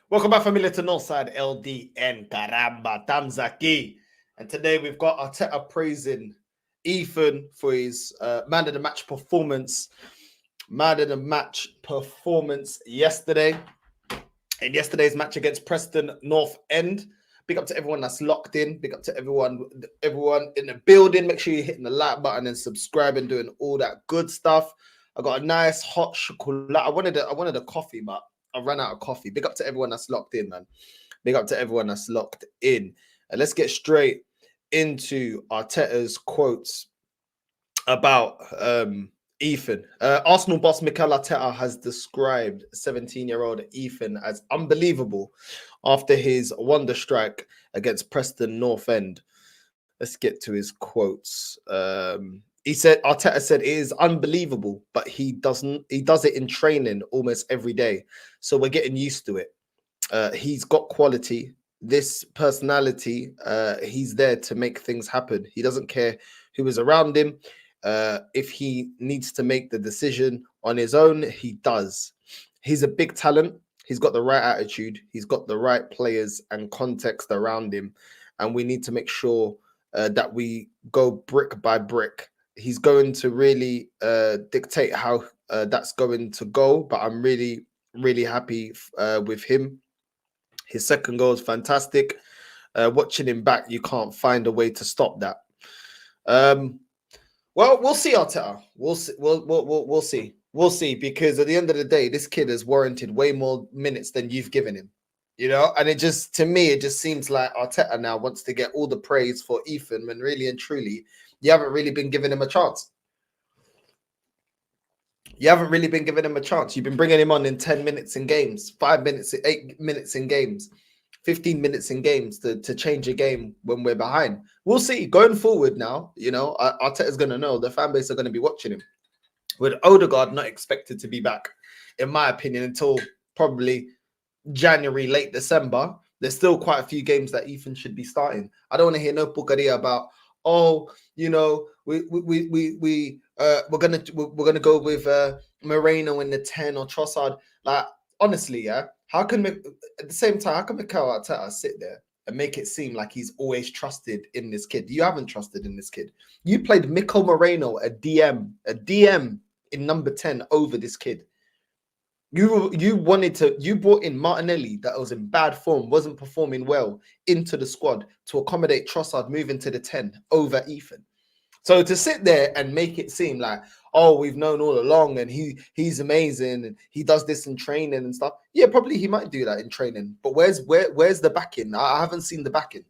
Welcome back, familiar to Northside LDN Caramba Tamzaki. And today we've got Arteta praising Ethan for his man of the match performance. Man of the match performance yesterday. In yesterday's match against Preston North End. Big up to everyone that's locked in. Big up to everyone in the building. Make sure you're hitting the like button and subscribing, doing all that good stuff. I got a nice hot chocolate. I wanted a coffee, but I ran out of coffee. Big up to everyone that's locked in, man. Big up to everyone that's locked in. And let's get straight into Arteta's quotes about Ethan. Arsenal boss Mikel Arteta has described 17-year-old Ethan as unbelievable after his wonder strike against Preston North End. Let's get to his quotes. Arteta said it is unbelievable, but he does it in training almost every day. So we're getting used to it. He's got quality, this personality. He's there to make things happen. He doesn't care who is around him. If he needs to make the decision on his own, he does. He's a big talent. He's got the right attitude. He's got the right players and context around him. And we need to make sure that we go brick by brick. He's going to really dictate how that's going to go. But I'm really, really happy with him. His second goal is fantastic. Watching him back, you can't find a way to stop that. Well, we'll see, Arteta. We'll see. We'll see. We'll see, because at the end of the day, this kid has warranted way more minutes than you've given him. You know, and it just, to me, it just seems like Arteta now wants to get all the praise for Ethan, when really and truly, you haven't really been giving him a chance. You haven't really been giving him a chance. You've been bringing him on in 10 minutes in games, 5 minutes, 8 minutes in games, 15 minutes in games to change a game when we're behind. We'll see. Going forward now, you know, Arteta's going to know. The fan base are going to be watching him. With Odegaard not expected to be back, in my opinion, until probably January, late December, there's still quite a few games that Ethan should be starting. I don't want to hear no porqueria about, oh, you know, we're gonna go with Moreno in the 10 or Trossard. Like, honestly, yeah. How can at the same time, how can Mikel Arteta sit there and make it seem like he's always trusted in this kid? You haven't trusted in this kid. You played Mikel Moreno, a DM in number 10 over this kid. You brought in Martinelli that was in bad form, wasn't performing well, into the squad to accommodate Trossard moving to the 10 over Ethan. So to sit there and make it seem like, oh, we've known all along and he's amazing and he does this in training and stuff. Yeah, probably he might do that in training. But where's the backing? I haven't seen the backing.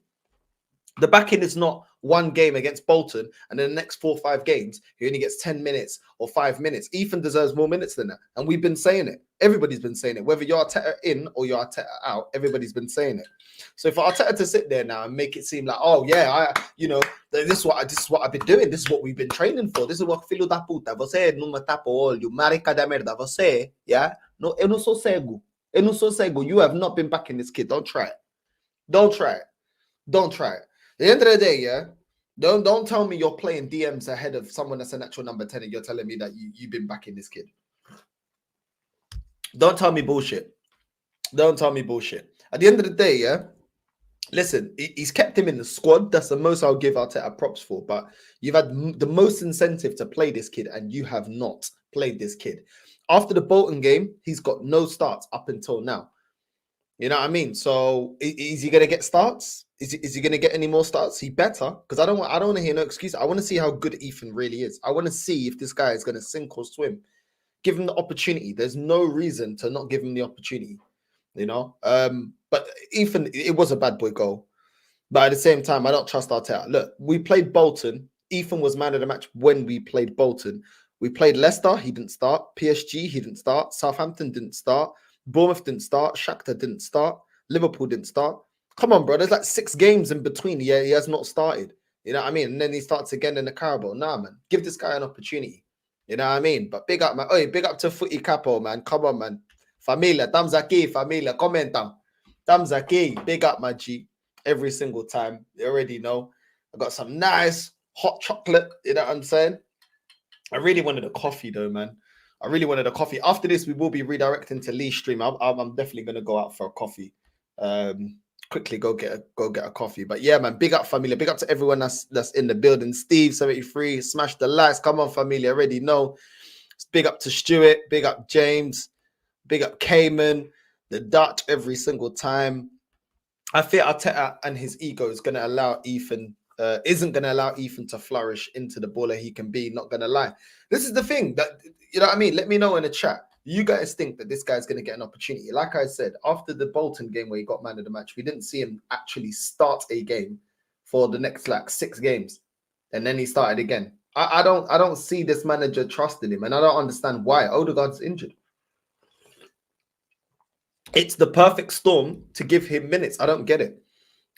The backing is not one game against Bolton and then the next 4 or 5 games, he only gets 10 minutes or 5 minutes. Ethan deserves more minutes than that. And we've been saying it. Everybody's been saying it. Whether you're Arteta in or you're Arteta out, everybody's been saying it. So for Arteta to sit there now and make it seem like, oh yeah, this is what I've been doing. This is what we've been training for. This is what filho da puta. Você não me tapa o olho, marica da merda. Você, yeah? No, eu não sou cego. Eu não sou cego. You have not been backing this kid. Don't try it. Don't try it. Don't try it. At the end of the day, yeah, don't tell me you're playing DMs ahead of someone that's an actual number 10 and you're telling me that you've been backing this kid. Don't tell me bullshit. Don't tell me bullshit. At the end of the day, yeah, listen, he's kept him in the squad. That's the most I'll give Arteta props for. But you've had the most incentive to play this kid and you have not played this kid. After the Bolton game, he's got no starts up until now. You know what I mean? So is he going to get starts? Is he going to get any more starts? He better, because I don't want to hear no excuse. I want to see how good Ethan really is. I want to see if this guy is going to sink or swim. Give him the opportunity. There's no reason to not give him the opportunity, you know? But Ethan, it was a bad boy goal. But at the same time, I don't trust Arteta. Look, we played Bolton. Ethan was man of the match when we played Bolton. We played Leicester. He didn't start. PSG, he didn't start. Southampton didn't start. Bournemouth didn't start. Shakhtar didn't start. Liverpool didn't start. Come on, bro. There's like 6 games in between. Yeah, he has not started. You know what I mean? And then he starts again in the Carabao. Nah, man. Give this guy an opportunity. You know what I mean? But big up, man. Oh, big up to Footy Capo, man. Come on, man. Familia. Tamzaki, familia. Commenta. Tamzaki. Big up, my G. Every single time. You already know. I got some nice hot chocolate. You know what I'm saying? I really wanted a coffee, though, man. I really wanted a coffee. After this, we will be redirecting to Lee's stream. I'm definitely gonna go out for a coffee. Quickly go get a coffee. But yeah, man, big up family. Big up to everyone that's in the building. Steve 73, smash the likes. Come on, family. I already know. Big up to Stuart. Big up James. Big up Cayman. The Dutch every single time. I fear Arteta and his ego is gonna allow Ethan. Isn't going to allow Ethan to flourish into the baller he can be. Not going to lie. This is the thing that, you know what I mean? Let me know in the chat. You guys think that this guy's going to get an opportunity? Like I said, after the Bolton game where he got man of the match, we didn't see him actually start a game for the next like 6 games. And then he started again. I don't see this manager trusting him. And I don't understand why. Odegaard's injured. It's the perfect storm to give him minutes. I don't get it.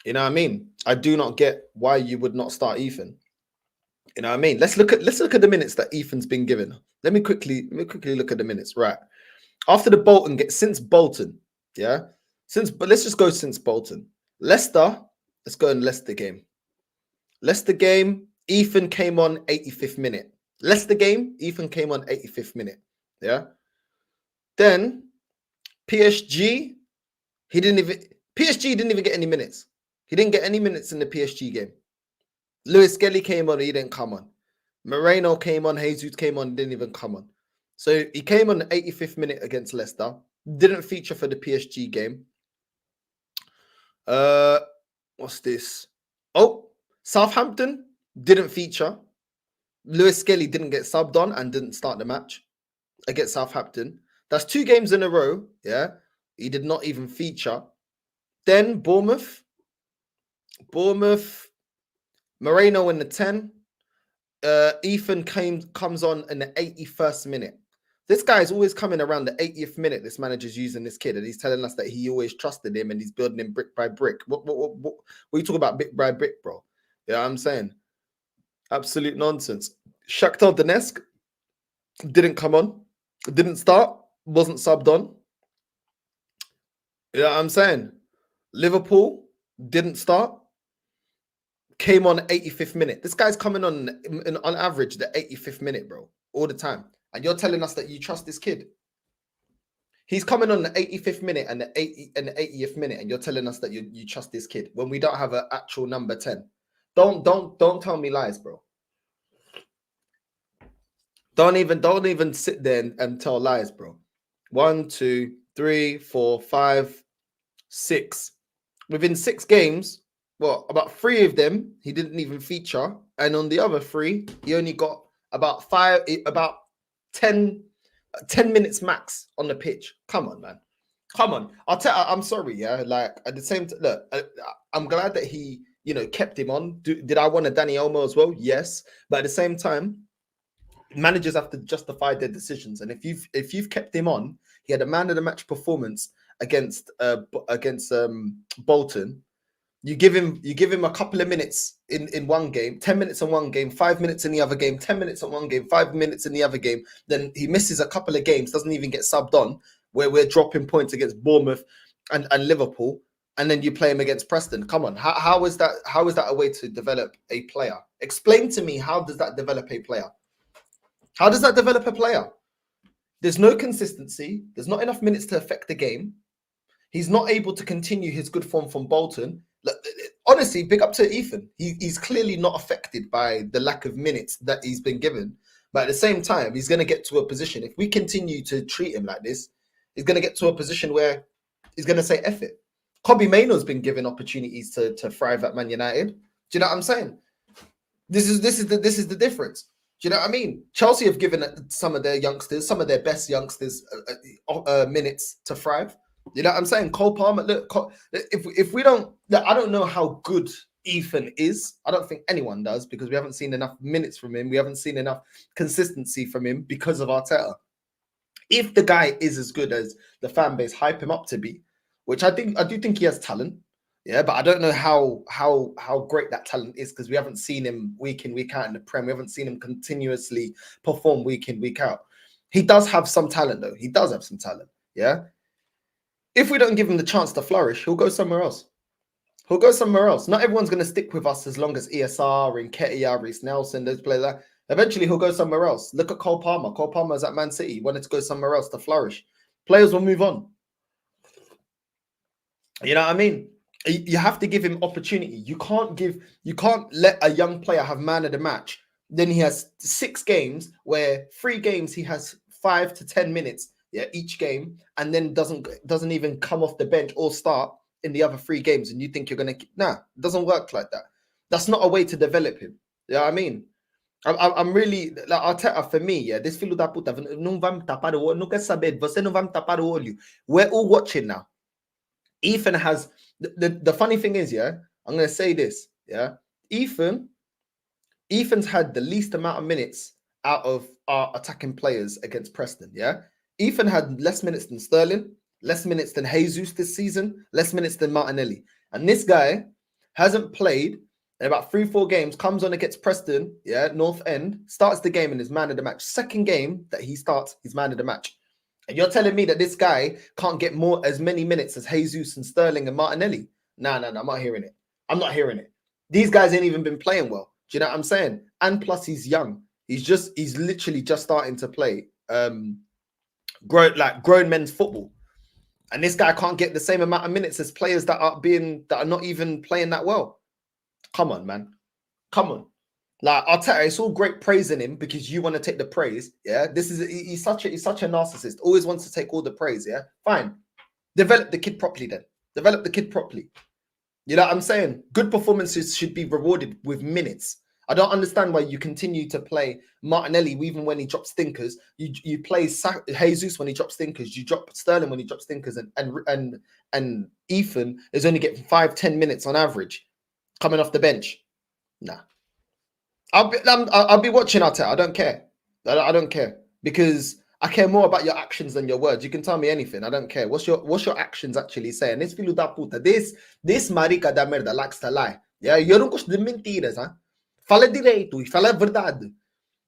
You know what I mean? I do not get why you would not start Ethan. You know what I mean? Let's look at the minutes that Ethan's been given. Let me quickly look at the minutes. Right. After the Bolton since Bolton, yeah. But let's just go since Bolton. Leicester, let's go in Leicester game. Leicester game, Ethan came on 85th minute. Leicester game, Ethan came on 85th minute. Yeah. Then PSG, PSG didn't even get any minutes. He didn't get any minutes in the PSG game. Lewis Skelly came on, he didn't come on. Moreno came on, Jesus came on, didn't even come on. So he came on the 85th minute against Leicester. Didn't feature for the PSG game. What's this? Oh, Southampton didn't feature. Lewis Skelly didn't get subbed on and didn't start the match against Southampton. That's 2 games in a row. Yeah, he did not even feature. Then Bournemouth, Moreno in the 10. Ethan comes on in the 81st minute. This guy is always coming around the 80th minute. This manager's using this kid, and he's telling us that he always trusted him and he's building him brick by brick. What are you talking about, brick by brick, bro? You know what I'm saying? Absolute nonsense. Shakhtar Donetsk didn't come on, didn't start, wasn't subbed on. You know what I'm saying? Liverpool didn't start, came on 85th minute. This guy's coming on average the 85th minute, bro, all the time. And you're telling us that you trust this kid. He's coming on the 85th minute and the 80th minute, and you're telling us that you trust this kid when we don't have an actual number 10. Don't tell me lies, bro. Don't even sit there and tell lies, bro. 1, 2, 3, 4, 5, 6. Within 6 games, well, about 3 of them he didn't even feature, and on the other 3, he only got about 10 minutes max on the pitch. Come on, man. Come on. I'm sorry, yeah. Like at the same time, look, I'm glad that he, kept him on. Did I want a Danny Olmo as well? Yes, but at the same time, managers have to justify their decisions. And if you've kept him on, he had a man of the match performance against Bolton. You give him a couple of minutes in one game, 10 minutes in one game, 5 minutes in the other game, 10 minutes in one game, 5 minutes in the other game. Then he misses a couple of games, doesn't even get subbed on, where we're dropping points against Bournemouth and Liverpool, and then you play him against Preston. Come on, how is that a way to develop a player? Explain to me, how does that develop a player? How does that develop a player? There's no consistency. There's not enough minutes to affect the game. He's not able to continue his good form from Bolton. Honestly, big up to Ethan. He's clearly not affected by the lack of minutes that he's been given. But at the same time, he's going to get to a position, if we continue to treat him like this, he's going to get to a position where he's going to say, F it. Kobe Maino's been given opportunities to thrive at Man United. Do you know what I'm saying? This is the difference. Do you know what I mean? Chelsea have given some of their best youngsters minutes to thrive. You know what I'm saying? Cole Palmer, look, if we don't, I don't know how good Ethan is. I don't think anyone does, because we haven't seen enough minutes from him. We haven't seen enough consistency from him because of Arteta. If the guy is as good as the fan base hype him up to be, which I do think he has talent, yeah, but I don't know how great that talent is, because we haven't seen him week in, week out in the Prem. We haven't seen him continuously perform week in, week out. He does have some talent, though. He does have some talent, yeah. If we don't give him the chance to flourish, he'll go somewhere else. Not everyone's going to stick with us as long as ESR, Nketiah, Reece Nelson, those players. Eventually, he'll go somewhere else. Look at Cole Palmer. Cole Palmer's at Man City. He wanted to go somewhere else to flourish. Players will move on. You know what I mean? You have to give him opportunity. You can't let a young player have man of the match. Then he has 6 games where 3 games he has 5 to 10 minutes, yeah, each game, and then doesn't even come off the bench or start in the other 3 games. And you think you're gonna it doesn't work like that. That's not a way to develop him. You know what I mean? I'm really like Arteta for me, yeah. This filho da puta não vai me tapar o olho, não quer saber, você não vai me tapar o olho. We're all watching now. Ethan has the funny thing is, yeah, I'm gonna say this, yeah. Ethan's had the least amount of minutes out of our attacking players against Preston, yeah. Ethan had less minutes than Sterling, less minutes than Jesus this season, less minutes than Martinelli. And this guy hasn't played in about 3-4 games, comes on against Preston, yeah, North End, starts the game and is man of the match. Second game that he starts, he's man of the match. And you're telling me that this guy can't get as many minutes as Jesus and Sterling and Martinelli? No, I'm not hearing it. I'm not hearing it. These guys ain't even been playing well. Do you know what I'm saying? And plus, he's young. He's literally just starting to play grown men's football. And this guy can't get the same amount of minutes as players that are not even playing that well. Come on, man. Come on. Like Arteta, it's all great praising him because you want to take the praise. Yeah, he's such a narcissist. Always wants to take all the praise. Yeah, fine. Develop the kid properly then. Develop the kid properly. You know what I'm saying? Good performances should be rewarded with minutes. I don't understand why you continue to play Martinelli even when he drops stinkers. You play Jesus when he drops stinkers. You drop Sterling when he drops stinkers, and Ethan is only getting 5-10 minutes on average coming off the bench. Nah. I'll be watching Arteta. I don't care. I don't care because I care more about your actions than your words. You can tell me anything. I don't care. What's your actions actually saying? This filho da puta, this marica da merda likes to lie. Yeah, eu não gosto de mentiras, huh? Fala direito e fala a verdade.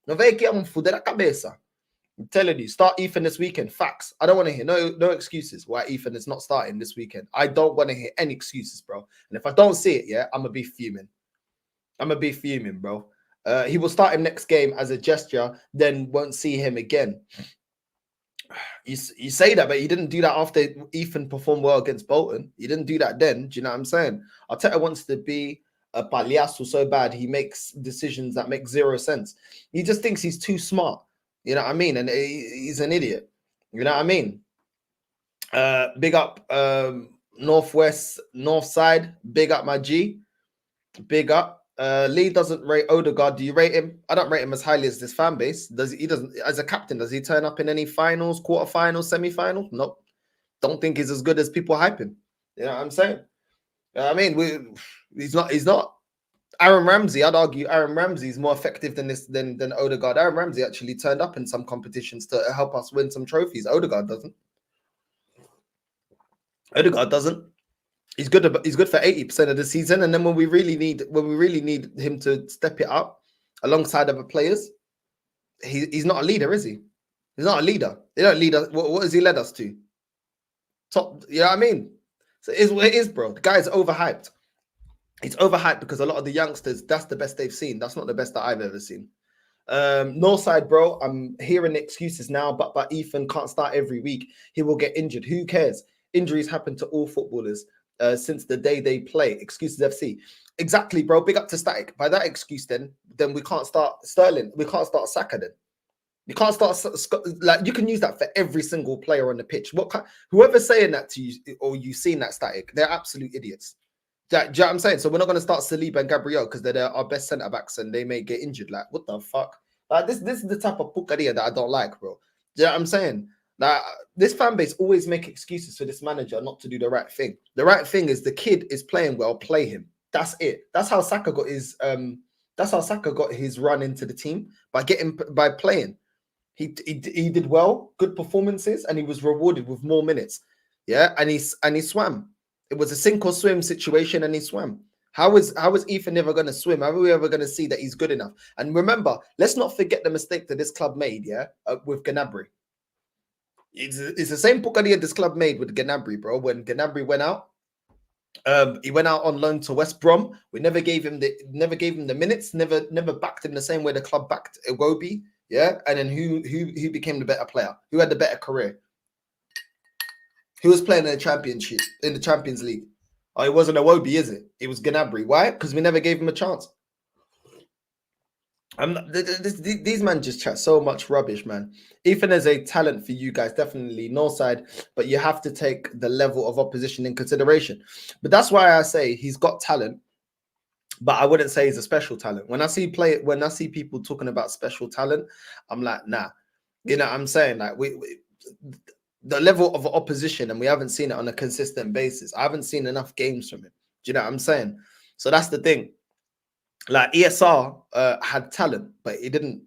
Não vem aqui a foder a cabeça. I'm telling you, start Ethan this weekend. Facts. I don't want to hear no excuses why Ethan is not starting this weekend. I don't want to hear any excuses, bro. And if I don't see it, yeah, I'm gonna be fuming. Bro. He will start him next game as a gesture, then won't see him again. You say that, but he didn't do that after Ethan performed well against Bolton. He didn't do that then. Do you know what I'm saying? Arteta wants to be a pagliasso so bad. He makes decisions that make 0 sense. He just thinks he's too smart. You know what I mean? And he's an idiot. You know what I mean? Big up North Side. Big up my G. Big up. Lee doesn't rate Odegaard. Do you rate him? I don't rate him as highly as this fan base. He doesn't as a captain? Does he turn up in any finals, quarterfinals, semi-finals? Nope. Don't think he's as good as people hype him. You know what I'm saying? I mean, he's not. Aaron Ramsey, I'd argue Aaron Ramsey is more effective than Odegaard. Aaron Ramsey actually turned up in some competitions to help us win some trophies. Odegaard doesn't. He's good for 80% of the season, and then when we really need him to step it up alongside other players, he's not a leader, is he? He's not a leader. They don't lead us. What has he led us to? Top, you know what I mean? So it is what it is, bro. The guy's overhyped. It's overhyped because a lot of the youngsters, that's the best they've seen. That's not the best that I've ever seen. Northside, bro, I'm hearing excuses now, but Ethan can't start every week. He will get injured. Who cares? Injuries happen to all footballers. Since the day they play. Excuses FC. Exactly, bro. Big up to Static. By that excuse, then we can't start Sterling. We can't start Saka then. You can't start, like, you can use that for every single player on the pitch. Whoever's saying that to you or you've seen that, Static, they're absolute idiots. Do you know what I'm saying? So we're not going to start Saliba and Gabriel because they're our best centre-backs and they may get injured. Like, what the fuck? Like, this is the type of pucaria that I don't like, bro. Do you know what I'm saying? Like, this fan base always make excuses for this manager not to do the right thing. The right thing is the kid is playing well, play him. That's it. That's how Saka got his run into the team by playing. He did well, good performances, and he was rewarded with more minutes. Yeah, and he swam. It was a sink or swim situation, and he swam. How is Ethan never going to swim? How are we ever going to see that he's good enough? And remember, let's not forget the mistake that this club made, with Gnabry. It's the same porcaria this club made with Gnabry, bro. When Gnabry went out, He went out on loan to West Brom. We never gave him the minutes. Never backed him the same way the club backed Iwobi. Yeah, and then who became the better player? Who had the better career? Who was playing in the championship in the Champions League? Oh, it wasn't Iwobi, is it? It was Gnabry. Why? Because we never gave him a chance. These men just chat so much rubbish, man. Ethan is a talent for you guys, definitely Northside, but you have to take the level of opposition in consideration. But that's why I say he's got talent, but I wouldn't say he's a special talent. When I see people talking about special talent, I'm like, nah. You know what I'm saying? Like the level of opposition, and we haven't seen it on a consistent basis. I haven't seen enough games from him. Do you know what I'm saying? So that's the thing. Like ESR had talent, but it didn't,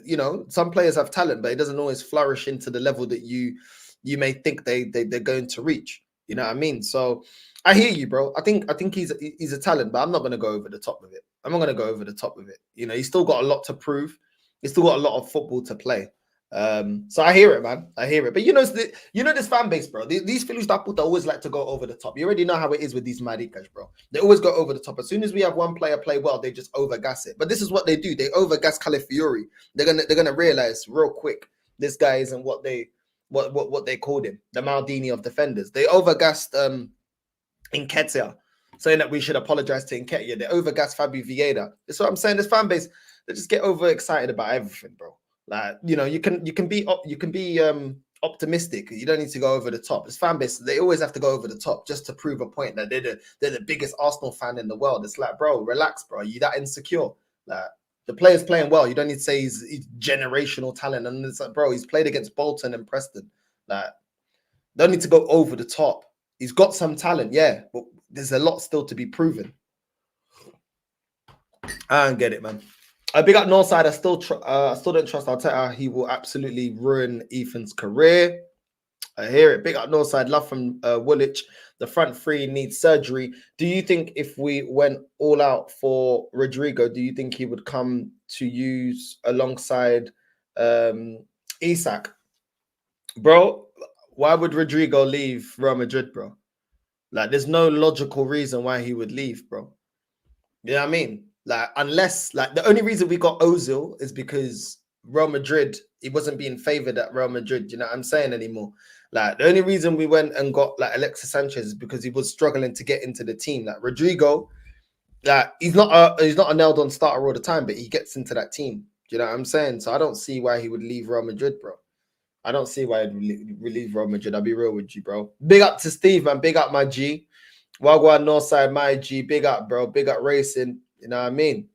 you know, some players have talent, but it doesn't always flourish into the level that you may think they're going to reach. You know what I mean? So I hear you, bro. I think he's a talent, but I'm not gonna go over the top of it. I'm not gonna go over the top of it. You know, he's still got a lot to prove. He's still got a lot of football to play. So I hear it, man. I hear it. But you know this fan base, bro. These Phillies that always like to go over the top. You already know how it is with these maricas, bro. They always go over the top. As soon as we have one player play well, they just overgas it. But this is what they do. They overgas Calafiori. They're gonna realize real quick this guy isn't what they called him, the Maldini of defenders. They overgassed Nketiah, saying that we should apologize to Nketiah. They overgassed Fabio Vieira. That's what I'm saying. This fan base, they just get overexcited about everything, bro. Like, you know, you can be optimistic. You don't need to go over the top. This fan base, they always have to go over the top just to prove a point that they're the biggest Arsenal fan in the world. It's like, bro, relax, bro. Are you that insecure? Like, the player's playing well. You don't need to say he's generational talent. And it's like, bro, he's played against Bolton and Preston. Like, don't need to go over the top. He's got some talent, yeah, but there's a lot still to be proven. I don't get it, man. Big up Northside. I still don't trust Arteta. He will absolutely ruin Ethan's career. I hear it. Big up Northside. Love from Woolwich. The front three needs surgery. Do you think if we went all out for Rodrigo, do you think he would come to use alongside Isak? Bro, why would Rodrigo leave Real Madrid, bro? Like, there's no logical reason why he would leave, bro. You know what I mean? Like, unless, like, the only reason we got Ozil is because Real Madrid, he wasn't being favored at Real Madrid. You know what I'm saying anymore? Like, the only reason we went and got like Alexis Sanchez is because he was struggling to get into the team. Like Rodrigo, like he's not a nailed on starter all the time, but he gets into that team. Do you know what I'm saying? So I don't see why he would leave Real Madrid, bro. I don't see why he'd leave Real Madrid. I'll be real with you, bro. Big up to Steve, man. Big up my G. Wagwan Northside, my G. Big up, bro. Big up racing. You know what I mean?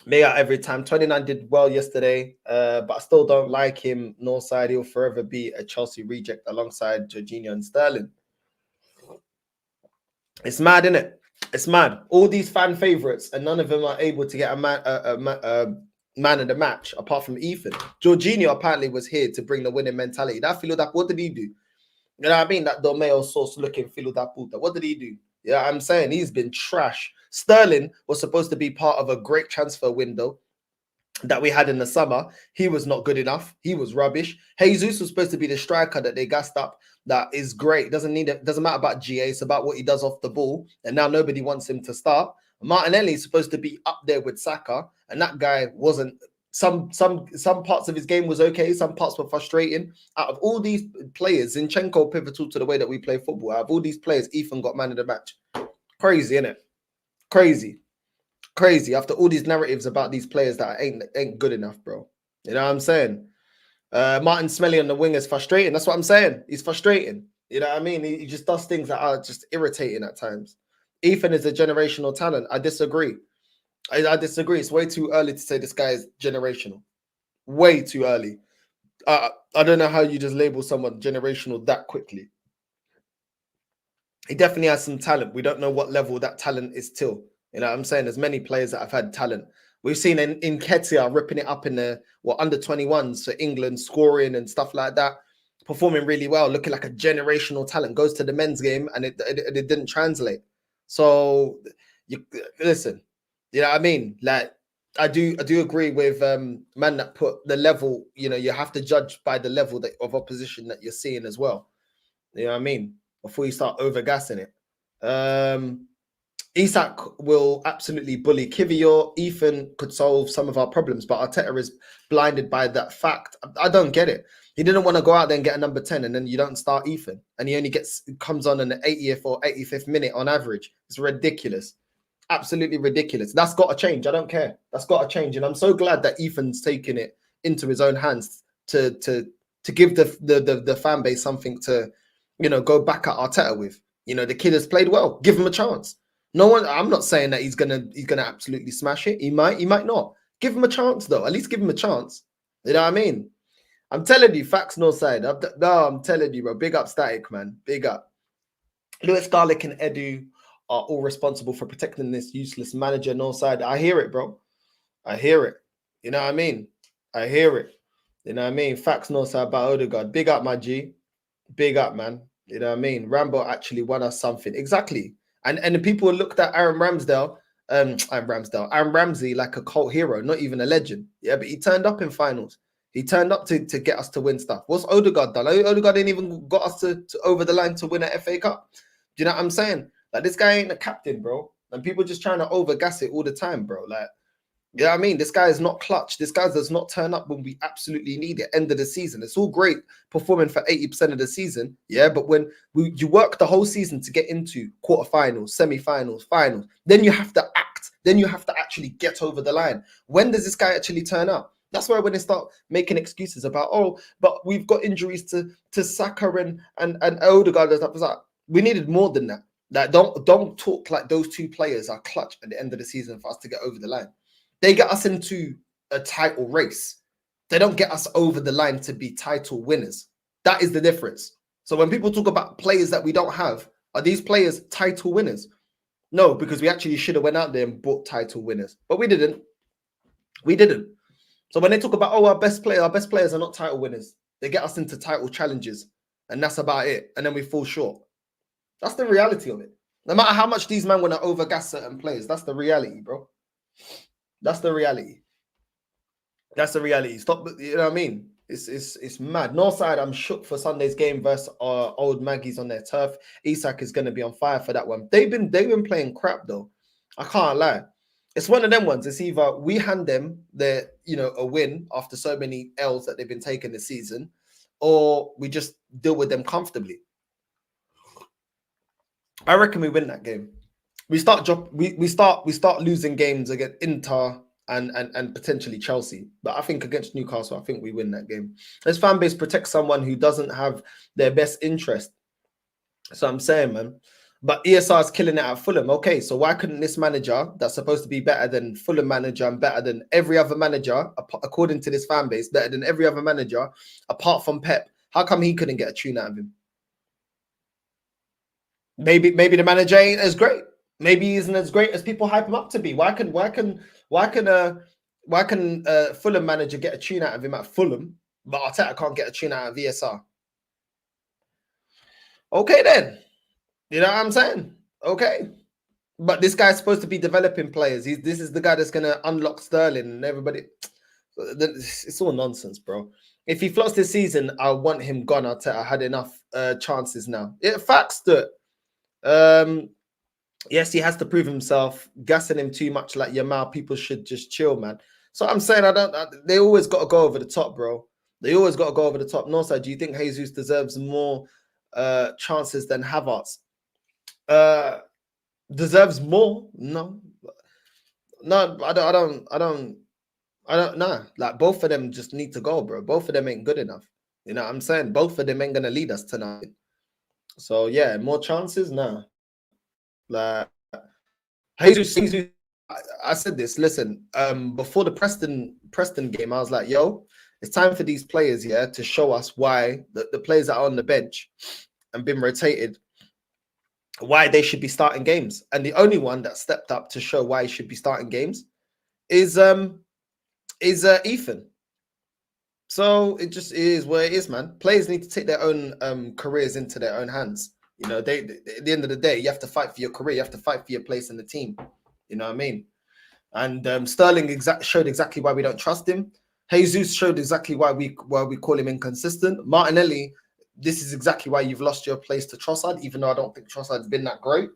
Big up every time. 29 did well yesterday, but I still don't like him. Northside, he'll forever be a Chelsea reject alongside Jorginho and Sterling. It's mad, isn't it? It's mad. All these fan favorites, and none of them are able to get a man of the match apart from Ethan. Jorginho apparently was here to bring the winning mentality. What did he do? You know what I mean? That Domeo sauce looking filo da puta. What did he do? Yeah, I'm saying he's been trash. Sterling was supposed to be part of a great transfer window that we had in the summer. He was not good enough. He was rubbish. Jesus was supposed to be the striker that they gassed up. That is great. Doesn't matter about GA. It's about what he does off the ball. And now nobody wants him to start. Martinelli is supposed to be up there with Saka, and that guy wasn't. Some parts of his game was okay. Some parts were frustrating. Out of all these players, Zinchenko pivotal to the way that we play football. Out of all these players, Ethan got man of the match. Crazy, isn't it? Crazy. After all these narratives about these players that ain't good enough, bro. You know what I'm saying? Martin Smelly on the wing is frustrating. That's what I'm saying. He's frustrating. You know what I mean? He just does things that are just irritating at times. Ethan is a generational talent. I disagree. I disagree. It's way too early to say this guy is generational. Way too early. I don't know how you just label someone generational that quickly. He definitely has some talent. We don't know what level that talent is till. You know what I'm saying? There's many players that have had talent. We've seen in Nketiah ripping it up in the under 21s for England, scoring and stuff like that, performing really well, looking like a generational talent. Goes to the men's game and it didn't translate. So you listen, you know what I mean? Like I do agree with man that put the level. You know, you have to judge by the level of opposition that you're seeing as well. You know what I mean? Before you start overgassing it. Isak will absolutely bully Kivior. Ethan could solve some of our problems, but Arteta is blinded by that fact. I don't get it. He didn't want to go out there and get a number 10, and then you don't start Ethan, and he only comes on in the 80th or 85th minute on average. It's ridiculous. Absolutely ridiculous. That's got to change. I don't care. That's got to change. And I'm so glad that Ethan's taken it into his own hands to give the fan base something to, go back at Arteta with. The kid has played well. Give him a chance. No one. I'm not saying that he's gonna absolutely smash it. He might not. Give him a chance though. At least give him a chance. You know what I mean? I'm telling you, facts no side. I'm telling you, bro. Big up Static, man. Big up. Lewis Garlic and Edu are all responsible for protecting this useless manager. No side. I hear it, bro. I hear it. You know what I mean? I hear it. You know what I mean? Facts no side about Odegaard. Big up, my G. Big up, man. You know what I mean? Rambo actually won us something. Exactly. And the people looked at Aaron Ramsey like a cult hero, not even a legend. Yeah, but he turned up in finals. He turned up to get us to win stuff. What's Odegaard done? Odegaard didn't even got us to over the line to win an FA Cup. Do you know what I'm saying? Like, this guy ain't a captain, bro. And people just trying to overgas it all the time, bro. Like, you know what I mean? This guy is not clutch. This guy does not turn up when we absolutely need it. End of the season. It's all great performing for 80% of the season. Yeah, but when you work the whole season to get into quarterfinals, semi-finals, finals, then you have to act. Then you have to actually get over the line. When does this guy actually turn up? That's why when they start making excuses about, oh, but we've got injuries to Saka and Odegaard and stuff, like, we needed more than that. Like, don't talk like those two players are clutch at the end of the season for us to get over the line. They get us into a title race. They don't get us over the line to be title winners. That is the difference. So when people talk about players that we don't have, are these players title winners? No, because we actually should have went out there and bought title winners. But we didn't. We didn't. So when they talk about, oh, our best players are not title winners. They get us into title challenges. And that's about it. And then we fall short. That's the reality of it. No matter how much these men want to overgas certain players, that's the reality, bro. That's the reality. That's the reality. Stop. You know what I mean? It's mad. Northside, I'm shook for Sunday's game versus old Maggies on their turf. Isak is going to be on fire for that one. They've been playing crap though. I can't lie. It's one of them ones. It's either we hand them a win after so many L's that they've been taking this season, or we just deal with them comfortably. I reckon we win that game. We start losing games against Inter and potentially Chelsea. But I think against Newcastle, I think we win that game. This fan base protects someone who doesn't have their best interest. So I'm saying, man. But ESR is killing it at Fulham. Okay, so why couldn't this manager that's supposed to be better than Fulham manager and better than every other manager, according to this fan base, better than every other manager, apart from Pep, how come he couldn't get a tune out of him? Maybe the manager ain't as great. Maybe he isn't as great as people hype him up to be. Why can Fulham manager get a tune out of him at Fulham, but Arteta can't get a tune out of VSR? Okay then. You know what I'm saying? Okay. But this guy's supposed to be developing players. This is the guy that's going to unlock Sterling and everybody. It's all nonsense, bro. If he flops this season, I want him gone. Arteta had enough chances now. Facts that. Yes, he has to prove himself. Gassing him too much like Yamal, people should just chill, man. So I'm saying they always got to go over the top, bro. They always got to go over the top. Northside, do you think Jesus deserves more chances than Havertz? Deserves more? No, I don't. Nah. Like, both of them just need to go, bro. Both of them ain't good enough. You know what I'm saying? Both of them ain't gonna lead us tonight. So yeah, more chances? Nah. Like, Jesus, I said this. Listen, before the Preston game, I was like, yo, it's time for these players here to show us why the players that are on the bench and been rotated, why they should be starting games. And the only one that stepped up to show why he should be starting games is Ethan. So it just is what it is, man. Players need to take their own careers into their own hands. You know, they at the end of the day, you have to fight for your career. You have to fight for your place in the team. You know what I mean? And Sterling showed exactly why we don't trust him. Jesus showed exactly why we call him inconsistent. Martinelli, this is exactly why you've lost your place to Trossard, even though I don't think Trossard's been that great.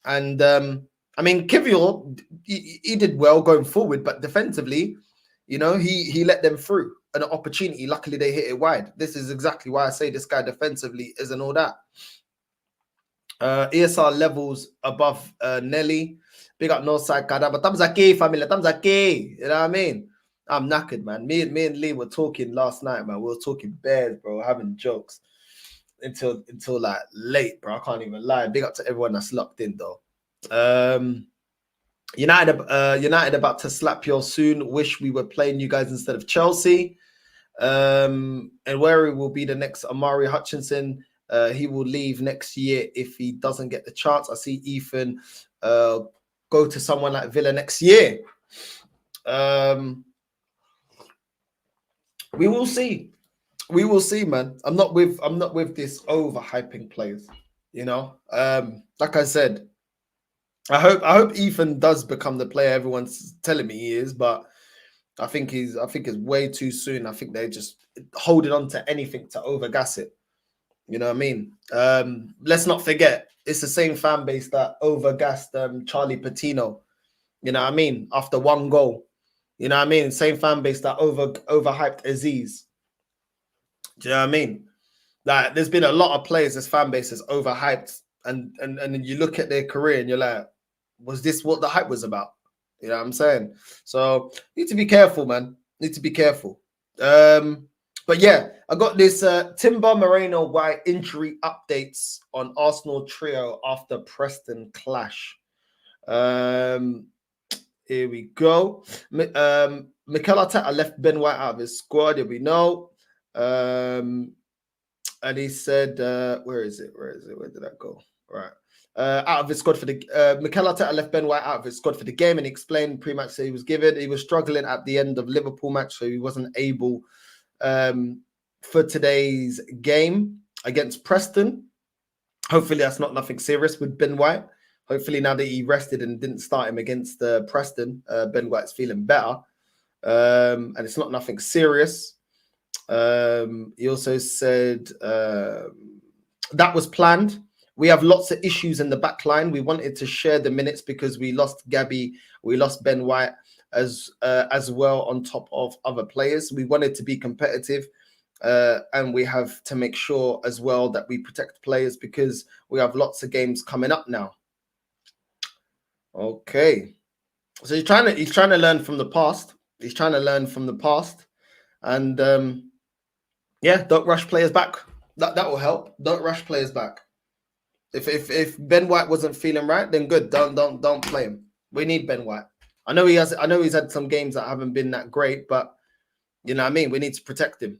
And I mean, Kivior, he did well going forward, but defensively, you know, he let them through an opportunity. Luckily, they hit it wide. This is exactly why I say this guy defensively isn't all that. ESR levels above Nelly. Big up Northside Kadaba. Tamzaki, family. Tamzaki. You know what I mean? I'm knackered, man. Me and Lee were talking last night, man. We were talking bears, bro, having jokes until like late, bro. I can't even lie. Big up to everyone that's locked in, though. United about to slap you soon. Wish we were playing you guys instead of Chelsea. And Nwaneri will be the next Amari Hutchinson. He will leave next year if he doesn't get the chance. I see Ethan go to someone like Villa next year. We will see. We will see, man. I'm not with this overhyping players. You know, like I said, I hope Ethan does become the player everyone's telling me he is, but I think it's way too soon. I think they're just holding on to anything to overgas it. You know what I mean? Let's not forget, it's the same fan base that overgassed Charlie Patino. You know what I mean? After one goal. You know what I mean? Same fan base that overhyped Aziz. Do you know what I mean? Like, there's been a lot of players this fan base has overhyped, and then you look at their career and you're like, was this what the hype was about? You know what I'm saying? So need to be careful, man. Need to be careful. But yeah, I got this Timber Moreno White injury updates on Arsenal trio after Preston clash. Here we go. Mikel Arteta left Ben White out of his squad. Here we know. And he said, where is it? Where did that go? Right. Out of his squad for the Mikel Arteta left Ben White out of his squad for the game, and he explained pre-match that he was given. He was struggling at the end of Liverpool match, so he wasn't able for today's game against Preston. Hopefully that's not nothing serious with Ben White. Hopefully now that he rested and didn't start him against Preston, Ben White's feeling better. And it's not nothing serious. He also said that was planned. We have lots of issues in the back line. We wanted to share the minutes because we lost Gabby, we lost Ben White as well on top of other players. We wanted to be competitive, and we have to make sure as well that we protect players because we have lots of games coming up now. Okay, so he's trying to learn from the past. He's trying to learn from the past, and yeah, don't rush players back. That will help. Don't rush players back. If Ben White wasn't feeling right, then good. Don't play him. We need Ben White. I know he's had some games that haven't been that great, but you know what I mean. We need to protect him.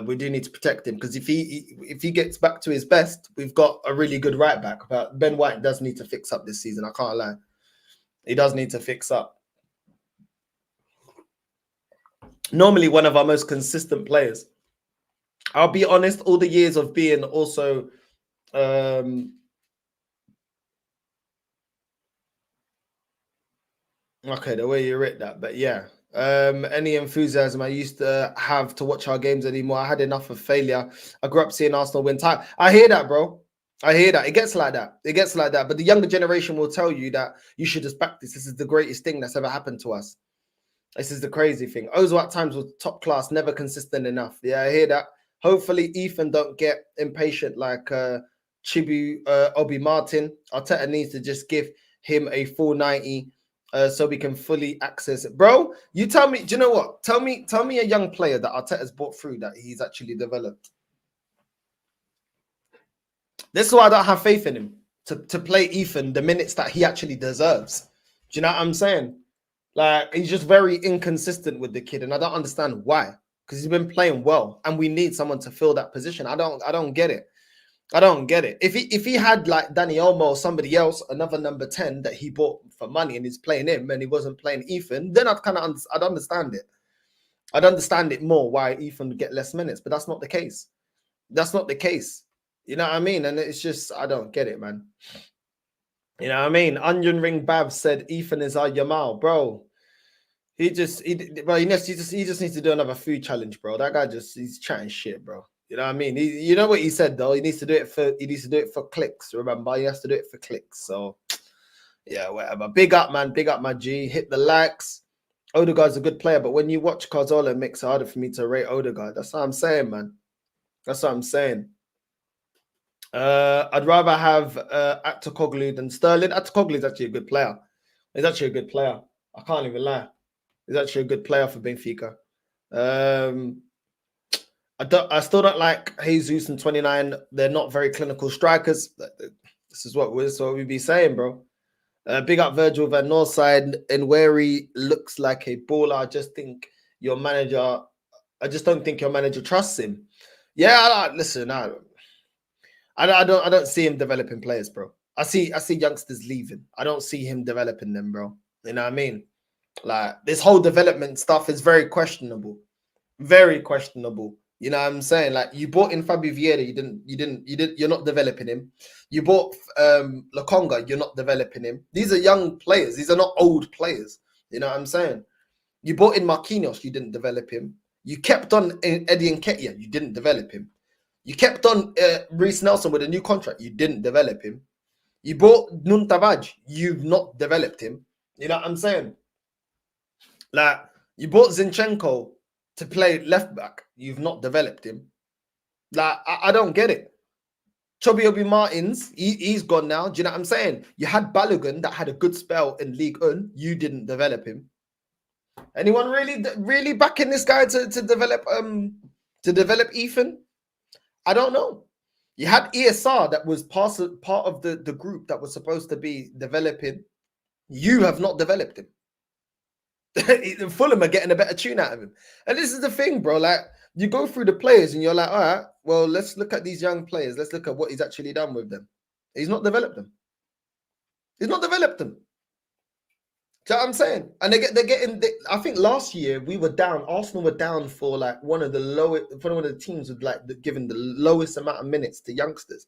We do need to protect him because if he gets back to his best, we've got a really good right back. But Ben White does need to fix up this season. I can't lie. He does need to fix up. Normally one of our most consistent players. I'll be honest, all the years of being also okay, the way you read that, but yeah. Any enthusiasm I used to have to watch our games anymore. I had enough of failure. I grew up seeing Arsenal win time. I hear that, bro. I hear that. It gets like that. It gets like that. But the younger generation will tell you that you should just practice. This is the greatest thing that's ever happened to us. This is the crazy thing. Ozil at times was top class, never consistent enough. Yeah, I hear that. Hopefully, Ethan don't get impatient like Chibu Obi Martin. Arteta needs to just give him a full 90 so we can fully access it. Bro, you tell me, do you know what? Tell me a young player that Arteta's brought through that he's actually developed. This is why I don't have faith in him to play Ethan the minutes that he actually deserves. Do you know what I'm saying? Like, he's just very inconsistent with the kid, and I don't understand why. Because he's been playing well, and we need someone to fill that position. I don't get it. I don't get it. If he had like Danny Olmo or somebody else, another number 10 that he bought for money and he's playing him and he wasn't playing Ethan, then I'd understand it. I'd understand it more why Ethan would get less minutes, but that's not the case. That's not the case. You know what I mean? And it's just, I don't get it, man. You know what I mean? Onion Ring Bav said Ethan is our Yamal, bro. He just needs to do another food challenge, bro. That guy he's chatting shit, bro. You know what I mean? You know what he said though. He needs to do it for clicks. Remember, he has to do it for clicks. So yeah, whatever. Big up, man. Big up, my G. Hit the likes. Odegaard's a good player, but when you watch Cazorla, it makes it harder for me to rate Odegaard. That's what I'm saying, man. That's what I'm saying. I'd rather have Atokoglu than Sterling. Atokoglu is actually a good player. He's actually a good player. I can't even lie. He's actually a good player for Benfica. I still don't like Jesus and 29. They're not very clinical strikers. This is what we be saying, bro. Big up Virgil Van Noorside. Nwaneri looks like a baller. I just don't think your manager trusts him. Yeah, listen, I don't see him developing players, bro. I see youngsters leaving. I don't see him developing them, bro. You know what I mean? Like this whole development stuff is very questionable. Very questionable. You know what I'm saying? Like you bought in Fabio Vieira, you're not developing him. You bought Lokonga, you're not developing him. These are young players. These are not old players. You know what I'm saying? You bought in Marquinhos, you didn't develop him. You kept on Eddie Nketiah, you didn't develop him. You kept on Reece Nelson with a new contract, you didn't develop him. You bought Nuntavaj, you've not developed him. You know what I'm saying? Like you bought Zinchenko to play left back, you've not developed him. Like I don't get it. Chubby Obi Martins, he's gone now. Do you know what I'm saying? You had Balogun that had a good spell in League One, you didn't develop him. Anyone really backing this guy to develop Ethan? I don't know. You had ESR that was part of the group that was supposed to be developing. You have not developed him. Fulham are getting a better tune out of him. And this is the thing, bro. Like, you go through the players and you're like, all right, well, let's look at these young players. Let's look at what he's actually done with them. He's not developed them. He's not developed them. Do you know what I'm saying? And I think last year we were down. Arsenal were down for like one of the teams with like given the lowest amount of minutes to youngsters.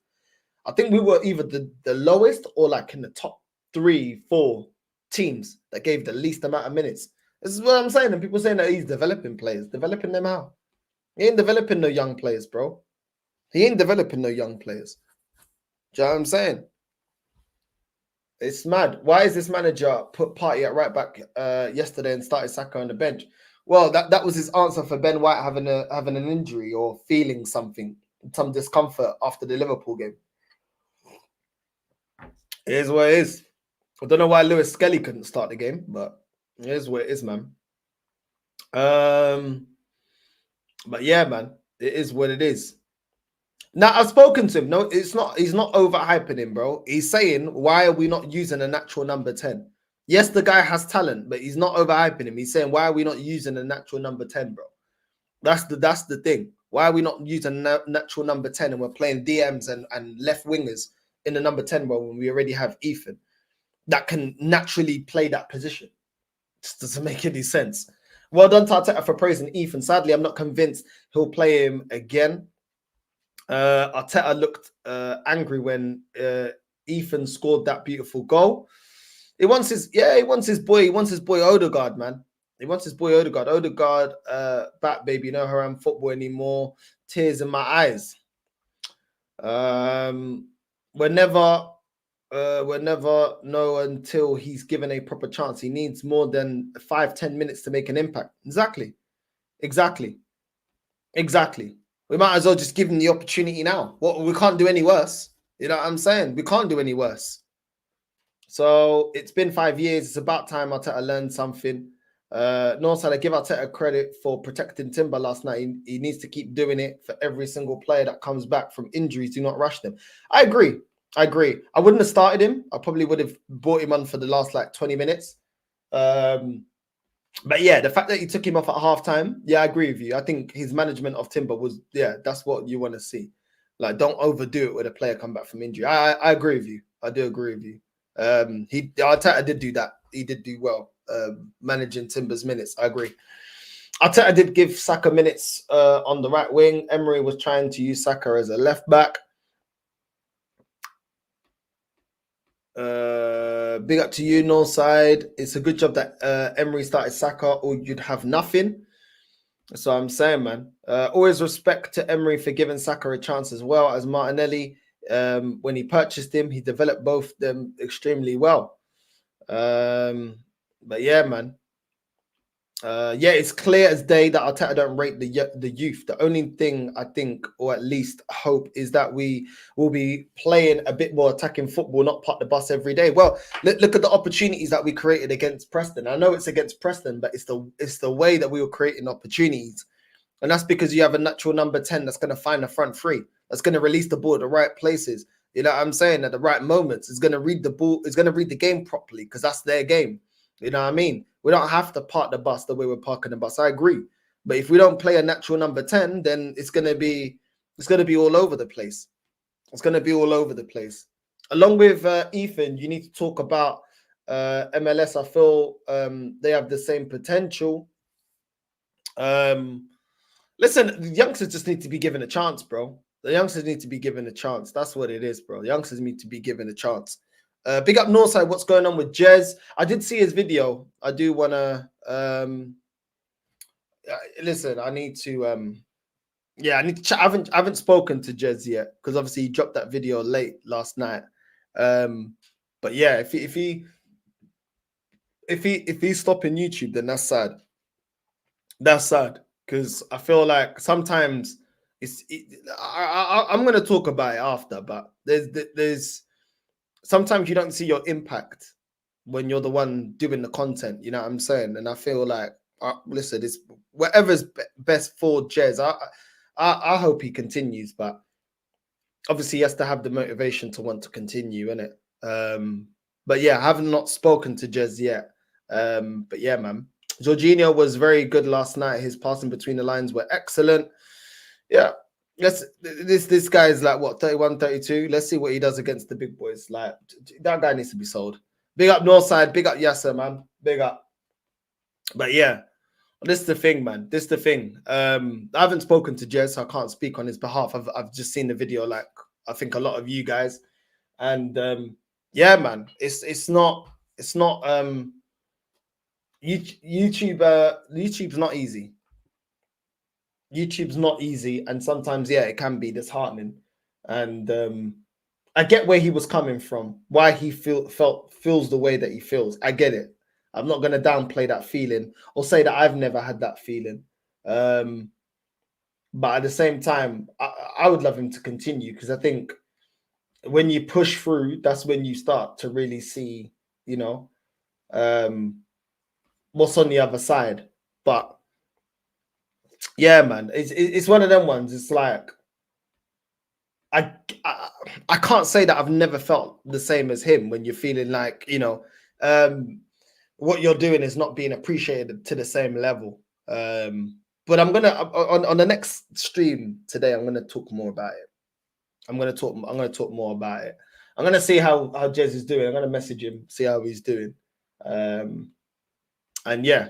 I think we were either the lowest or like in the top 3-4 teams that gave the least amount of minutes. This is what I'm saying. And people saying that he's developing players. Developing them how? He ain't developing no young players, bro. He ain't developing no young players. Do you know what I'm saying? It's mad. Why is this manager put Partey at right back yesterday and started Saka on the bench? Well, that was his answer for Ben White having an injury or feeling some discomfort after the Liverpool game. It is what it is. I don't know why Lewis Skelly couldn't start the game, but it is what it is, man. But yeah, man, it is what it is. Now, I've spoken to him. No, he's not overhyping him, bro. He's saying, why are we not using a natural number 10? Yes, the guy has talent, but he's not overhyping him. He's saying, why are we not using a natural number 10, bro? That's the thing. Why are we not using a natural number 10 and we're playing DMs and left wingers in the number 10, bro, when we already have Ethan that can naturally play that position? It just doesn't make any sense. Well done, Arteta, for praising Ethan. Sadly, I'm not convinced he'll play him again. Arteta looked angry when Ethan scored that beautiful goal. He wants his boy Odegaard, man. He wants his boy Odegaard. Odegaard, back, baby. No haram football anymore. Tears in my eyes. We'll never know until he's given a proper chance. He needs more than 5-10 minutes to make an impact. Exactly. We might as well just give him the opportunity now. We can't do any worse. You know what I'm saying? We can't do any worse. So it's been 5 years. It's about time Arteta learned something. Northside, I give Arteta credit for protecting Timber last night. He needs to keep doing it for every single player that comes back from injuries. Do not rush them. I agree. I wouldn't have started him. I probably would have brought him on for the last like 20 minutes. But yeah, the fact that he took him off at halftime, yeah, I agree with you. I think his management of Timber was, that's what you want to see. Like, don't overdo it when a player come back from injury. I agree with you. I do agree with you. Arteta did do that. He did do well, managing Timber's minutes. I agree. Arteta did give Saka minutes on the right wing. Emery was trying to use Saka as a left back. Big up to you, Northside. It's a good job that Emery started Saka, or you'd have nothing. That's what I'm saying, man. Always respect to Emery for giving Saka a chance as well as Martinelli. When he purchased him, he developed both them extremely well. But yeah, man. Yeah, it's clear as day that Arteta don't rate the youth. The only thing I think, or at least hope, is that we will be playing a bit more attacking football, not park the bus every day. Well, look at the opportunities that we created against Preston. I know it's against Preston, but it's the way that we were creating opportunities, and that's because you have a natural number 10 that's going to find the front three, that's going to release the ball at the right places. You know what I'm saying? At the right moments, it's going to read the ball. It's going to read the game properly because that's their game. You know what I mean? We don't have to park the bus the way we're parking the bus. I agree. But if we don't play a natural number 10, then it's gonna be all over the place. It's gonna be all over the place. Along with Ethan, you need to talk about MLS. I feel they have the same potential. Listen, the youngsters just need to be given a chance, bro. The youngsters need to be given a chance. That's what it is, bro. The youngsters need to be given a chance. Big up Northside. What's going on with Jez? I did see his video. I do want to listen. I need to yeah, I need to chat. I haven't spoken to Jez yet because obviously he dropped that video late last night. But yeah, if he's stopping YouTube, then that's sad. That's sad because I feel like sometimes I'm going to talk about it after, but there's sometimes you don't see your impact when you're the one doing the content. You know what I'm saying? And I feel like, listen, it's whatever's best for Jez. I hope he continues, but obviously he has to have the motivation to want to continue, innit? But yeah, I have not spoken to Jez yet. But yeah, man. Jorginho was very good last night. His passing between the lines were excellent. Yeah. This guy is like what, 31, 32. Let's see what he does against the big boys. Like that guy needs to be sold. Big up Northside, big up Yasser, man. Big up. But yeah, this is the thing, man. This is the thing. I haven't spoken to Jez, so I can't speak on his behalf. I've just seen the video, like I think a lot of you guys. And yeah, man, it's not YouTube's not easy. YouTube's not easy, and sometimes yeah, it can be disheartening. And I get where he was coming from, why he feels the way that he feels. I get it. I'm not gonna downplay that feeling or say that I've never had that feeling. But at the same time, I would love him to continue because I think when you push through, that's when you start to really see, you know, what's on the other side. But yeah, man, it's one of them ones. It's like I can't say that I've never felt the same as him when you're feeling like, you know, what you're doing is not being appreciated to the same level. But I'm gonna on the next stream today, I'm gonna talk more about it. I'm gonna talk more about it. I'm gonna see how Jez is doing. I'm gonna message him, see how he's doing. And yeah,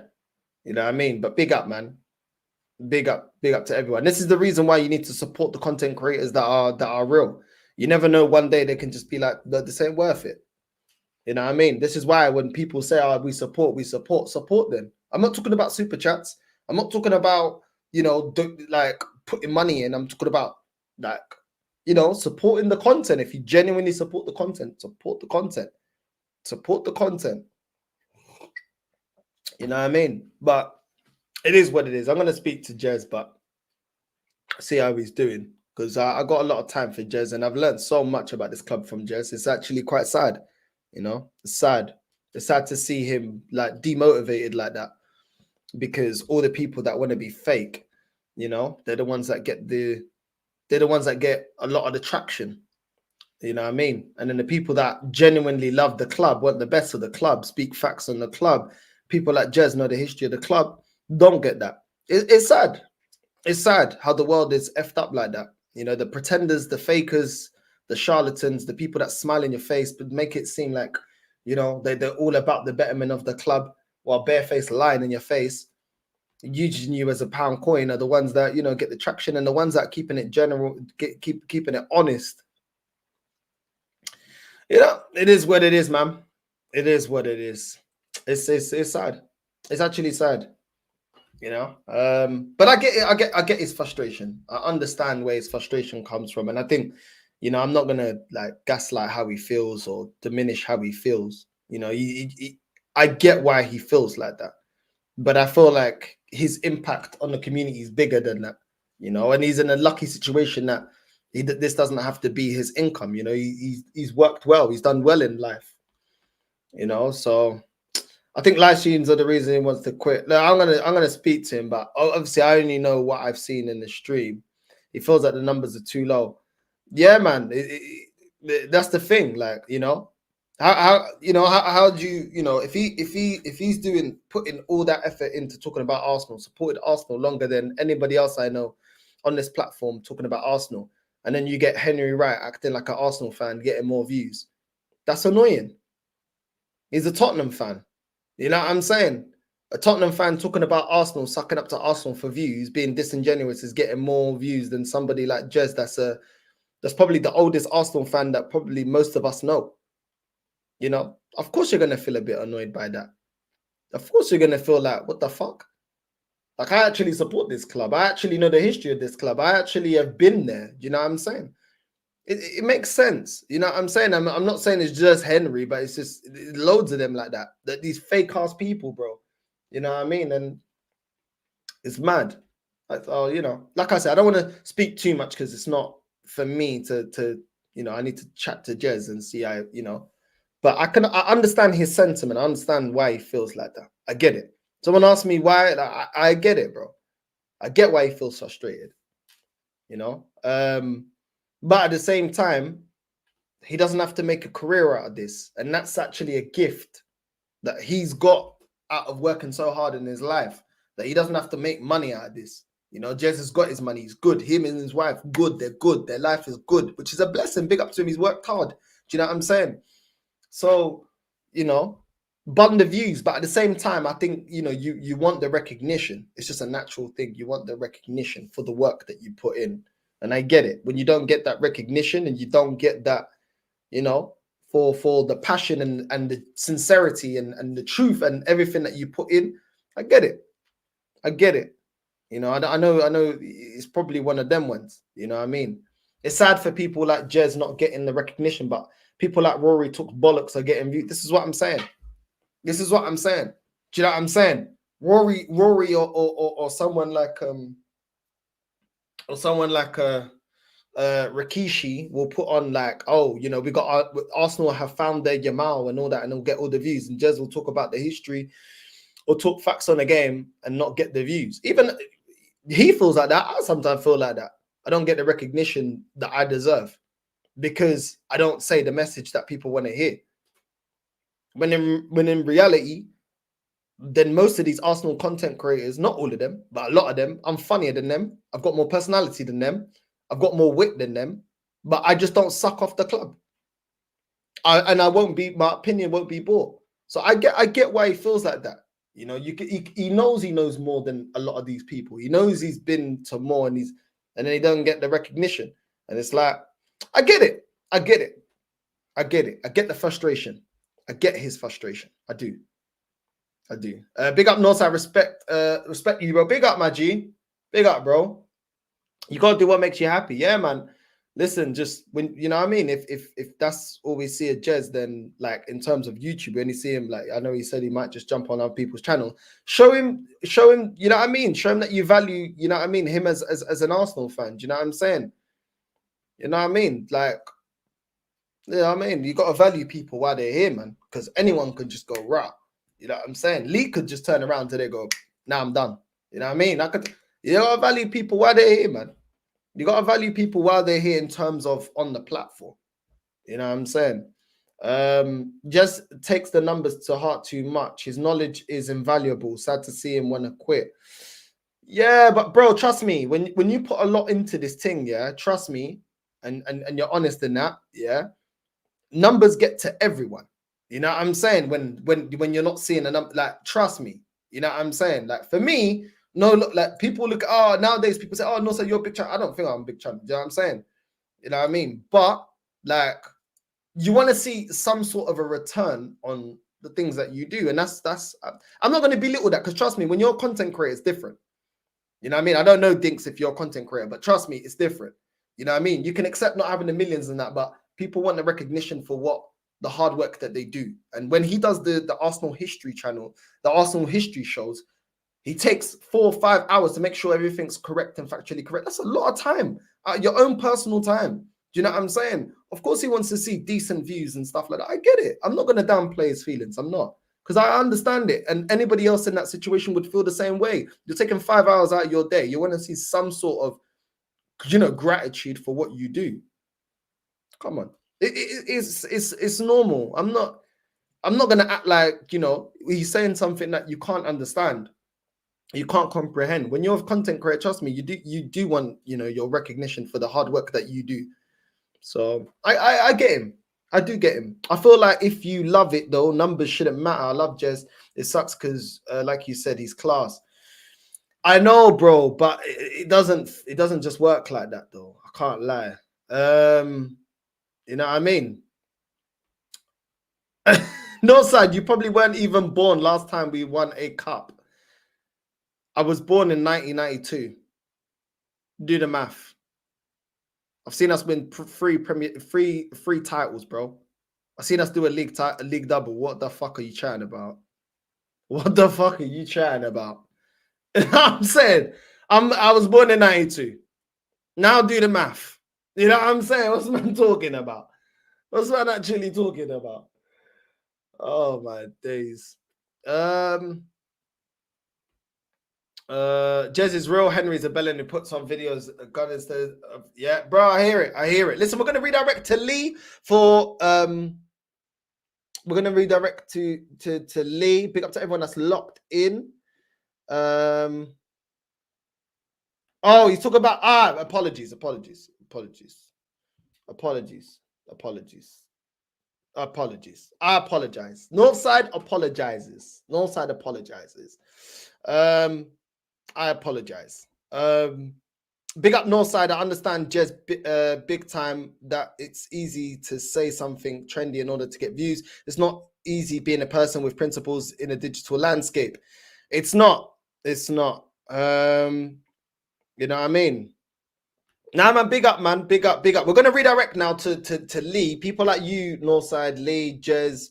you know what I mean? But big up, man. Big up to everyone. This is the reason why you need to support the content creators that are real. You never know, one day they can just be like, this ain't worth it. You know what I mean? This is why when people say, oh, we support them. I'm not talking about super chats. I'm not talking about, you know, like putting money in. I'm talking about like, you know, supporting the content. If you genuinely support the content, support the content. Support the content. You know what I mean? But it is what it is. I'm going to speak to Jez, but see how he's doing. Because I got a lot of time for Jez, and I've learned so much about this club from Jez. It's actually quite sad. You know, it's sad. It's sad to see him like demotivated like that. Because all the people that want to be fake, you know, they're the ones that get a lot of the traction. You know what I mean? And then the people that genuinely love the club, want the best of the club, speak facts on the club, people like Jez know the history of the club, don't get that. It's sad. It's sad how the world is effed up like that. You know, the pretenders, the fakers, the charlatans, the people that smile in your face, but make it seem like, you know, they're all about the betterment of the club, while barefaced lying in your face, using you as a pound coin, are the ones that, you know, get the traction, and the ones that keeping it general, keeping it honest. You know, it is what it is, man. It is what it is. It's sad. It's actually sad. You know, but I get it. I get his frustration. I understand where his frustration comes from, and I think, you know, I'm not gonna like gaslight how he feels or diminish how he feels. You know, I get why he feels like that, but I feel like his impact on the community is bigger than that. You know, and he's in a lucky situation that this doesn't have to be his income. You know, he's worked well. He's done well in life. You know, so I think live streams are the reason he wants to quit. Look, I'm gonna speak to him, but obviously I only know what I've seen in the stream. He feels like the numbers are too low. Yeah, man, that's the thing. Like, you know, how do you know if he's doing putting all that effort into talking about Arsenal, supported Arsenal longer than anybody else I know on this platform talking about Arsenal, and then you get Henry Wright acting like an Arsenal fan getting more views. That's annoying. He's a Tottenham fan. You know what I'm saying? A Tottenham fan talking about Arsenal, sucking up to Arsenal for views, being disingenuous is getting more views than somebody like Jez. That's probably the oldest Arsenal fan that probably most of us know. You know, of course you're gonna feel a bit annoyed by that. Of course you're gonna feel like, what the fuck? Like, I actually support this club. I actually know the history of this club. I actually have been there. You know what I'm saying? It makes sense. You know what I'm saying? I'm not saying it's just Henry, but it's just loads of them like that. That these fake ass people, bro. You know what I mean? And it's mad. Oh, you know, like I said, I don't want to speak too much because it's not for me to you know, I need to chat to Jez and see you know, but I understand his sentiment. I understand why he feels like that. I get it. Someone asked me why, I get it, bro. I get why he feels frustrated. You know, but at the same time, he doesn't have to make a career out of this, and that's actually a gift that he's got out of working so hard in his life, that he doesn't have to make money out of this. You know, Jez has got his money. He's good. Him and his wife, good. They're good. Their life is good, which is a blessing. Big up to him. He's worked hard. Do you know what I'm saying? So, you know, bun the views, but at the same time, I think, you know, you want the recognition. It's just a natural thing. You want the recognition for the work that you put in. And I get it. When you don't get that recognition and you don't get that, you know, for the passion and the sincerity and the truth and everything that you put in, I get it. I get it. You know, I know it's probably one of them ones. You know what I mean? It's sad for people like Jez not getting the recognition, but people like Rory took bollocks are getting viewed. This is what I'm saying. This is what I'm saying. Do you know what I'm saying? Rory or someone like Rikishi will put on like, oh, you know, we got Arsenal have found their Yamal and all that, and they'll get all the views. And Jez will talk about the history or talk facts on the game and not get the views. Even he feels like that. I sometimes feel like that. I don't get the recognition that I deserve because I don't say the message that people want to hear. When in reality, then most of these Arsenal content creators, not all of them, but a lot of them, I'm funnier than them. I've got more personality than them. I've got more wit than them, but I just don't suck off the club. I won't be, my opinion won't be bought. So I get why he feels like that. You know, he knows more than a lot of these people. He knows he's been to more, and then he doesn't get the recognition. And it's like, I get it. I get it. I get it. I get the frustration. I get his frustration. I do. Big up Northside, respect you, bro. Big up, my G. Big up, bro. You gotta do what makes you happy. Yeah, man. Listen, just when you know what I mean, if that's all we see at Jez, then like in terms of YouTube, when you see him, like I know he said he might just jump on other people's channel. Show him, you know what I mean? Show him that you value, you know what I mean, him as an Arsenal fan. Do you know what I'm saying? You know what I mean? Like, you know what I mean? You gotta value people while they're here, man. Because anyone can just go raw. You know what I'm saying? Lee could just turn around today, go, now I'm done. You know what I mean? You gotta value people while they're here, man. You gotta value people while they're here in terms of on the platform. You know what I'm saying? Just takes the numbers to heart too much. His knowledge is invaluable. Sad to see him want to quit. Yeah, but bro, trust me, when you put a lot into this thing, yeah, trust me, and you're honest in that, yeah, numbers get to everyone. You know what I'm saying? When you're not seeing a number, like, trust me. You know what I'm saying? Like, for me, no, look, like people look, oh, nowadays people say, oh, no, so you're a big channel. I don't think I'm a big channel. You know what I'm saying? You know what I mean? But like, you want to see some sort of a return on the things that you do. And that's I'm not going to belittle that, because trust me, when you're a content creator, it's different. You know what I mean? I don't know, Dinks, if you're a content creator, but trust me, it's different. You know what I mean? You can accept not having the millions and that, but people want the recognition for what the hard work that they do. And when he does the Arsenal history channel, the Arsenal history shows, he takes 4 or 5 hours to make sure everything's correct and factually correct. That's a lot of time, your own personal time. Do you know what I'm saying? Of course, he wants to see decent views and stuff like that. I get it. I'm not going to downplay his feelings. I'm not, because I understand it. And anybody else in that situation would feel the same way. You're taking 5 hours out of your day. You want to see some sort of, you know, gratitude for what you do. Come on. It's normal. I'm not going to act like, you know, he's saying something that you can't understand. You can't comprehend. When you're a content creator, trust me, you do want, you know, your recognition for the hard work that you do. So I get him. I do get him. I feel like if you love it though, numbers shouldn't matter. I love Jez. It sucks because, like you said, he's class. I know, bro, but it doesn't just work like that though. I can't lie. You know what I mean? No, side, you probably weren't even born last time we won a cup. I was born in 1992. Do the math. I've seen us win three titles, bro. I've seen us do a league double. What the fuck are you chatting about? What the fuck are you chatting about? You know what I'm saying? I was born in 92. Now do the math. You know what I'm saying? What's man talking about? What's man actually talking about? Oh my days. Jez is real. Henry's a bellend who puts on videos. God instead of, yeah, bro. I hear it. Listen, we're gonna redirect to Lee for we're gonna redirect to Lee. Big up to everyone that's locked in. Oh, he's talking about apologies. I apologize. Northside apologizes. I apologize. Big up Northside. I understand, Jez, big time, that it's easy to say something trendy in order to get views. It's not easy being a person with principles in a digital landscape. It's not. You know what I mean? Nah, man, big up, man. Big up. We're going to redirect now to Lee. People like you, Northside, Lee, Jez,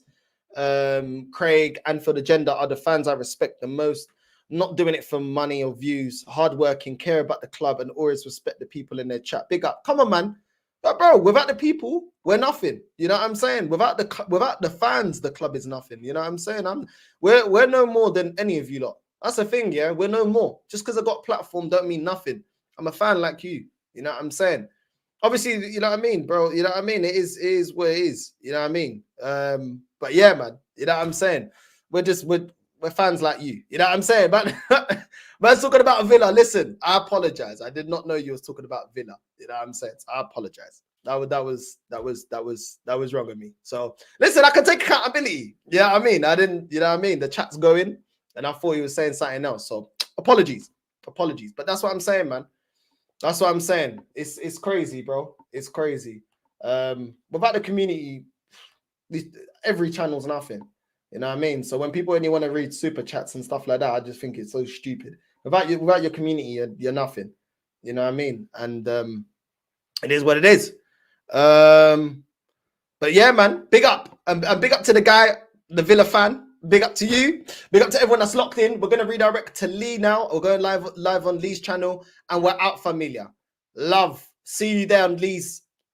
Craig, and for the gender are the fans I respect the most. Not doing it for money or views, hardworking, care about the club, and always respect the people in their chat. Big up. Come on, man. But bro, without the people, we're nothing. You know what I'm saying? Without the fans, the club is nothing. You know what I'm saying? We're no more than any of you lot. That's the thing, yeah. We're no more. Just because I got a platform don't mean nothing. I'm a fan like you. You know what I'm saying? Obviously, you know what I mean, bro. You know what I mean? It is what it is. You know what I mean? But yeah, man. You know what I'm saying? We're fans like you. You know what I'm saying? But man's talking about Villa. Listen, I apologize. I did not know you was talking about Villa. You know what I'm saying? So I apologize. That was wrong of me. So listen, I can take accountability. You know what I mean? I didn't, you know what I mean? The chat's going and I thought he was saying something else. So apologies. But that's what I'm saying, man. That's what I'm saying. It's crazy, bro. It's crazy. Without the community, every channel's nothing. You know what I mean? So when people only want to read super chats and stuff like that, I just think it's so stupid. Without your community, you're nothing. You know what I mean? And it is what it is. But yeah, man, big up. And big up to the guy, the Villa fan. Big up to you. Big up to everyone that's locked in. We're going to redirect to Lee now. We're going live on Lee's channel. And we're out, familia. Love. See you there on Lee's